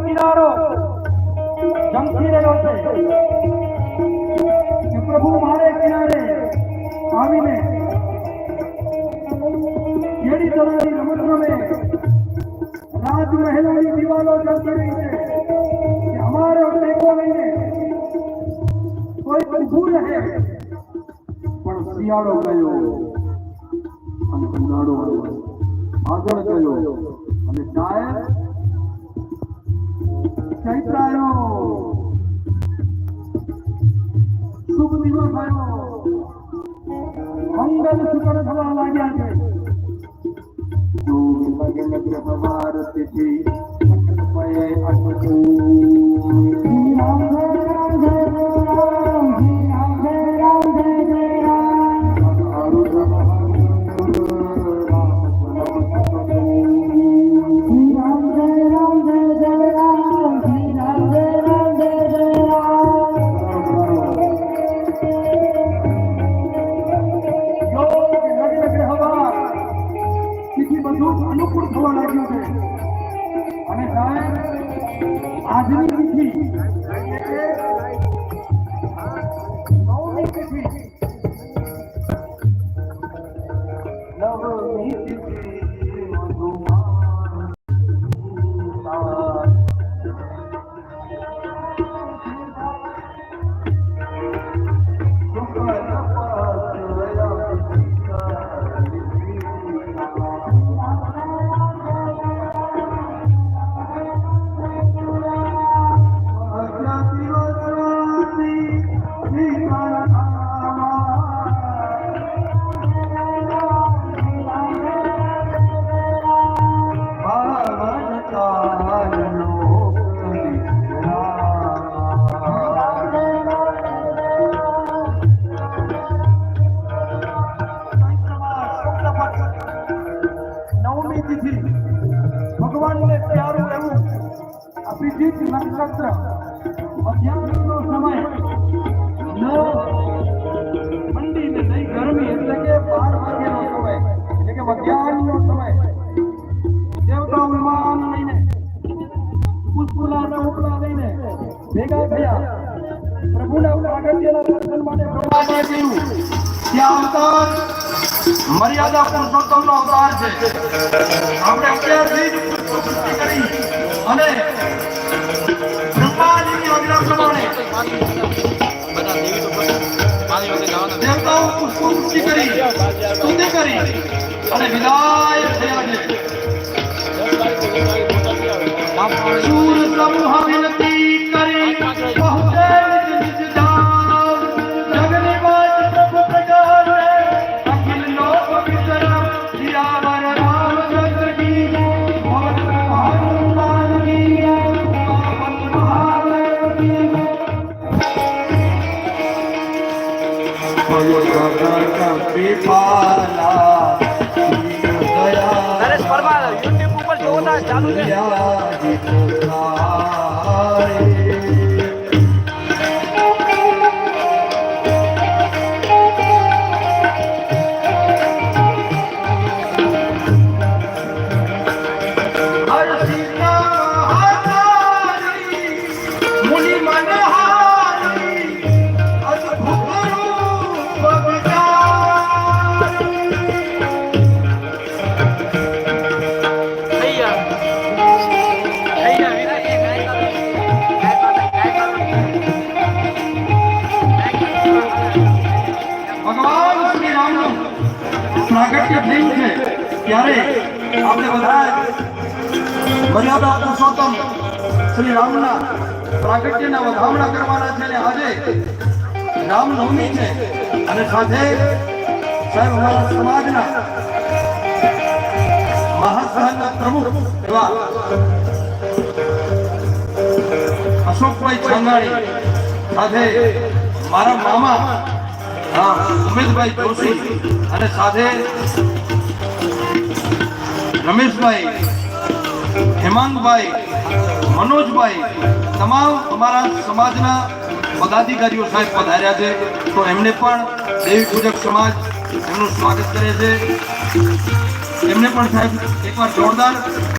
કિનારો જમતી રહ્યો છે કે પ્રભુ મારે કિનારે આવીને કેડી તળાવની રમત રમે, રાજમહેલની દિવાલો જલતી રહી છે કે અમારે ટેકો લઈને કોઈ ઊભું રહે, પણ શિયાળો ગયો અને ઉનાળો આગળ ગયો અને શાયદ ચૈત્રાયો શુભ દિવસ આવ્યો, મંગલ શુકર થવા લાગ્યા છે. અનુકૂળ થવા લાગ્યું છે અને સાહેબ આજની તિથિ નવમી તિથિ ભગવાનને પ્યારું એવું અભિજીત નક્ષત્ર મધ્યાહનનો સમય ન ઠંડી ને નહીં ગરમી, એટલે કે 12 વાગ્યાનો સમય, એટલે કે મધ્યાહનનો સમય. દેવતાઓ વિમાન લઈને પુષ્પુલાના ઉપલા લઈને ભેગા થયા પ્રભુના પ્રાગટ્યના દર્શન માટે પ્રવાસમાં ગયું. ત્યાં અવતાર મર્યાદા પુરુષોત્તમનો અવતાર છે. આપણે અત્યારથી જ પુષ્પવૃષ્ટિ કરી અને બ્રહ્માજીની આજ્ઞા પ્રમાણે દેવતાઓ પુષ્પવૃષ્ટિ કરી, સ્તુતિ કરી અને વિદાય થયા છે. શૂર સમૂહ વિનતી કરી પહોંચે નિજ ધામ, જગની વાત પ્રભુ પ્રગટે અખિલ લોક વિચરમ, સિયાવર રામચંદ્ર કી પવન હનુમાન કી પવન મહાદેવ કી. નરેશ પરમાર યુટ્યુબ ઉપર જોવો ના ચાલુ છે. પ્રાગટ્ય થયું છે ત્યારે આપણે બધા મર્યાદા પુરુષોત્તમ શ્રી રામના પ્રાગટ્યના વધામણા કરવાના છે. અને આજે રામનવમી છે અને સાથે સાહેબ અમારા સમાજના મહાસંઘના પ્રમુખ એવા અશોકભાઈ છાંગાણી સાથે મારા મામા ઉમેશભાઈ જોશી અને સાથે રમેશભાઈ, હેમાંગભાઈ, મનોજભાઈ, તમામ અમારા સમાજના પદાધિકારીઓ સાહેબ પધાર્યા છે. તો એમને પણ દેવી પૂજક સમાજ એમનું સ્વાગત કરે છે. એમને પણ સાહેબ એકવાર જોરદાર